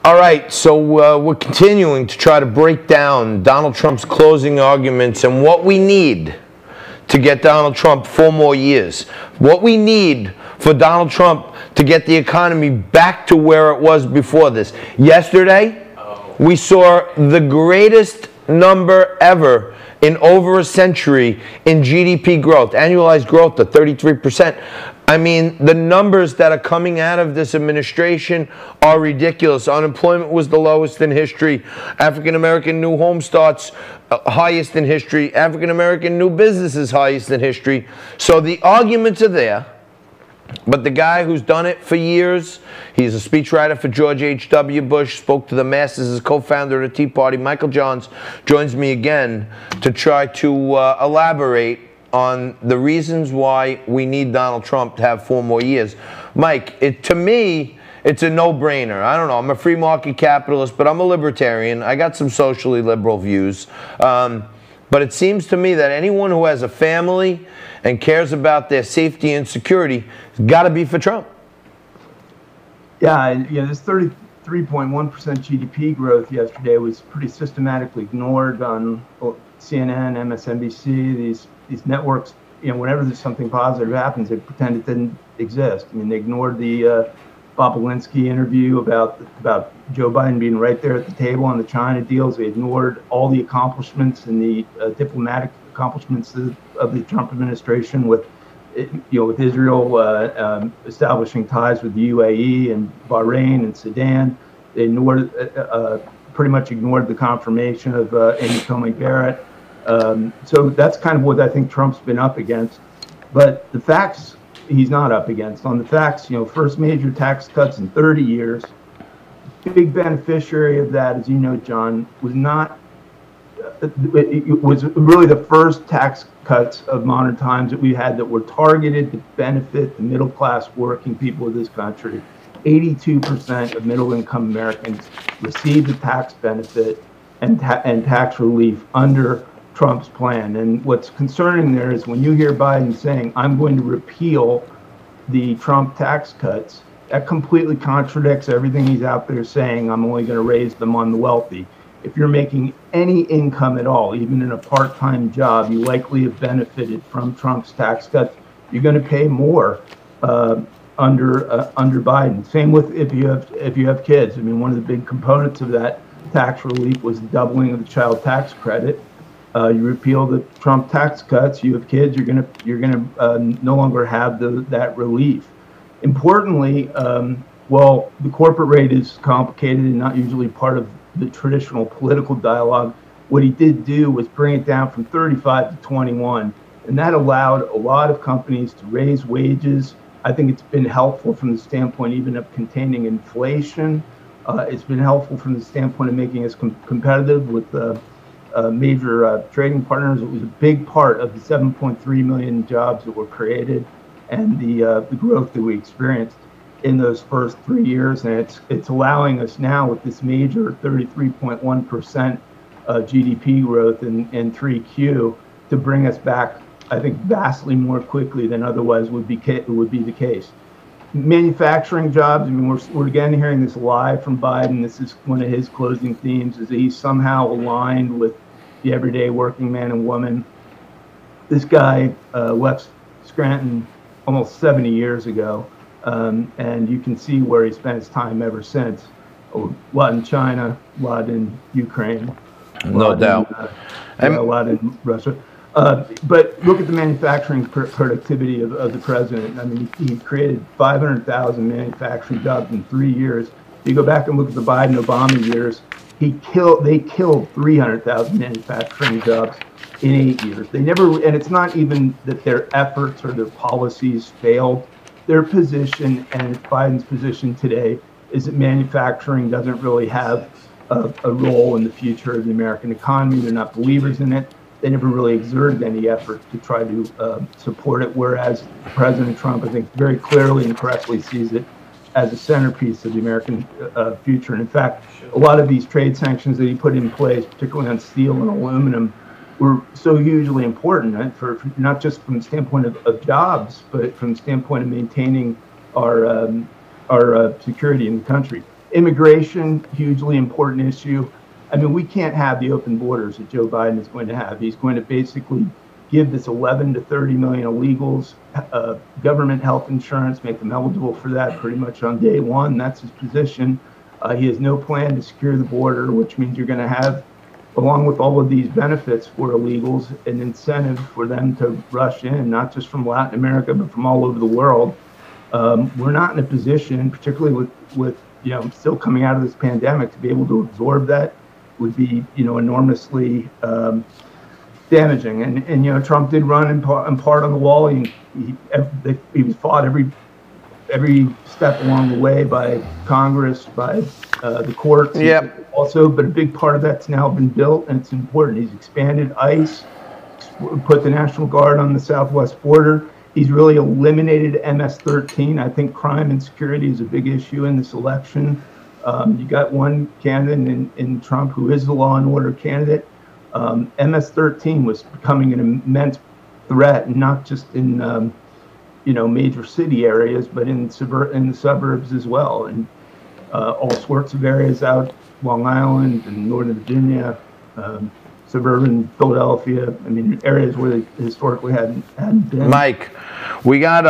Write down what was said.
All right, so we're continuing to try to break down Donald Trump's closing arguments and what we need to get Donald Trump 4 more years. What we need for Donald Trump to get the economy back to where it was before this. Yesterday, we saw the greatest number ever in over a century in GDP growth, annualized growth of 33%. I mean, the numbers that are coming out of this administration are ridiculous. Unemployment was the lowest in history. African-American new home starts highest in history. African-American new businesses highest in history. So the arguments are there. But the guy who's done it for years, he's a speechwriter for George H.W. Bush, spoke to the masses as co-founder of the Tea Party. Michael Johns joins me again to try to elaborate on the reasons why we need Donald Trump to have 4 more years. Mike, to me, it's a no-brainer. I don't know. I'm a free market capitalist, but I'm a libertarian. I got some socially liberal views. But it seems to me that anyone who has a family and cares about their safety and security has got to be for Trump. Yeah, this 33.1% GDP growth yesterday was pretty systematically ignored on CNN, MSNBC, these networks. Whenever there's something positive happens, they pretend it didn't exist. I mean, they ignored the Bob Alinsky interview about Joe Biden being right there at the table on the China deals. They ignored all the accomplishments and the diplomatic accomplishments of the Trump administration with Israel establishing ties with the UAE and Bahrain and Sudan. They ignored, pretty much ignored the confirmation of Amy Coney Barrett. So that's kind of what I think Trump's been up against. But the facts he's not up against. On the facts, first major tax cuts in 30 years. Big beneficiary of that, as you know, John, was not. It was really the first tax cuts of modern times that we had that were targeted to benefit the middle-class working people of this country. 82% of middle-income Americans received the tax benefit and tax relief under Trump's plan. And what's concerning there is when you hear Biden saying, I'm going to repeal the Trump tax cuts, that completely contradicts everything he's out there saying, I'm only going to raise them on the wealthy. If you're making any income at all, even in a part-time job, you likely have benefited from Trump's tax cuts. You're going to pay more under Biden. Same with if you have kids. I mean, one of the big components of that tax relief was the doubling of the child tax credit. You repeal the Trump tax cuts. You have kids. You're gonna no longer have that relief. Importantly, well, the corporate rate is complicated and not usually part of the traditional political dialogue. What he did do was bring it down from 35 to 21, and that allowed a lot of companies to raise wages. I think it's been helpful from the standpoint even of containing inflation. It's been helpful from the standpoint of making us competitive with major trading partners. It was a big part of the 7.3 million jobs that were created and the growth that we experienced in those first 3 years. And it's allowing us now with this major 33.1% GDP growth in 3Q to bring us back, I think, vastly more quickly than otherwise would be the case. Manufacturing jobs, I mean, we're again hearing this live from Biden. This is one of his closing themes, is that he's somehow aligned with the everyday working man and woman. This guy left Scranton almost 70 years ago, and you can see where he spent his time ever since. A lot in China, a lot in Ukraine. No doubt. A lot in Russia. But look at the manufacturing productivity of the president. I mean, he created 500,000 manufacturing jobs in 3 years. If you go back and look at the Biden-Obama years, they killed 300,000 manufacturing jobs in 8 years. They never, and it's not even that their efforts or their policies failed. Their position, and Biden's position today, is that manufacturing doesn't really have a role in the future of the American economy. They're not believers in it. They never really exerted any effort to try to support it, whereas President Trump, I think, very clearly and correctly sees it as a centerpiece of the American future. And in fact, a lot of these trade sanctions that he put in place, particularly on steel and aluminum, were so hugely important, right, for not just from the standpoint of jobs, but from the standpoint of maintaining our security in the country. Immigration, hugely important issue. I mean, we can't have the open borders that Joe Biden is going to have. He's going to basically give this 11 to 30 million illegals government health insurance, make them eligible for that pretty much on day one. That's his position. He has no plan to secure the border, which means you're going to have, along with all of these benefits for illegals, an incentive for them to rush in, not just from Latin America, but from all over the world. We're not in a position, particularly with still coming out of this pandemic, to be able to absorb that would be, enormously damaging. And Trump did run in part on the wall. He was fought every step along the way by Congress, by the courts. Yep. Also, but a big part of that's now been built, and it's important. He's expanded ICE, put the National Guard on the southwest border. He's really eliminated MS-13. I think crime and security is a big issue in this election. You got one candidate in Trump who is the law and order candidate. MS-13 was becoming an immense threat, not just in major city areas, but in the suburbs as well, and all sorts of areas out Long Island and Northern Virginia, suburban Philadelphia. I mean, areas where they historically hadn't been. Mike, we got